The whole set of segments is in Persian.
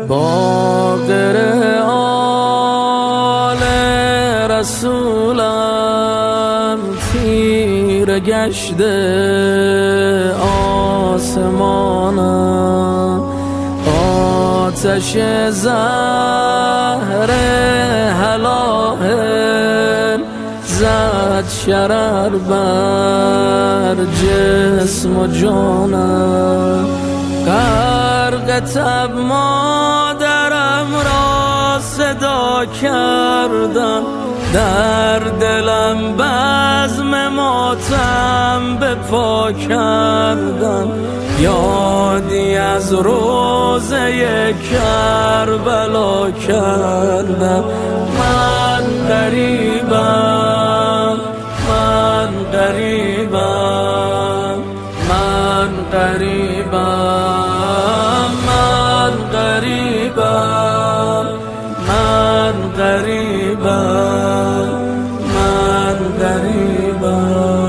باقر آل رسولم تیره گشته آسمانم، آتش زهر هلاهل زد شرر بر جسم و جانم. غرق تب مادرم را صدا کردم، در دلم بزم ماتم به پا کردم. یادی از روزه کربلا کردم. من غریبم، من غریبم، من غریبم، من غریبم، من غریبم، من غریبم.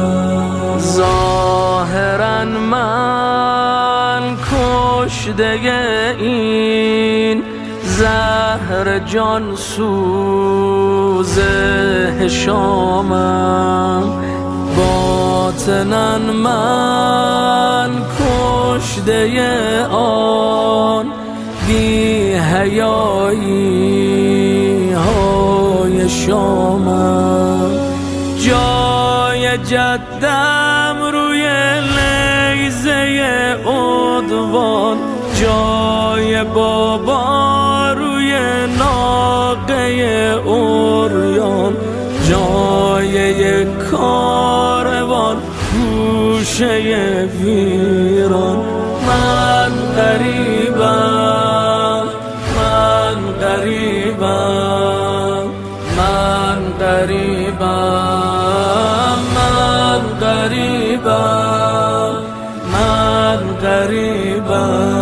ظاهرا من کشته این زهر جان سوز هشامم، باطنا من کشته آن بی حیایی های شامم. جای جدم روی لیزه عدوان، جای بابا روی ناقه عریان، جای یک کاروان گوشه ویران. من غریبم، من غریبم، من غریبم، من غریبم، من غریبم.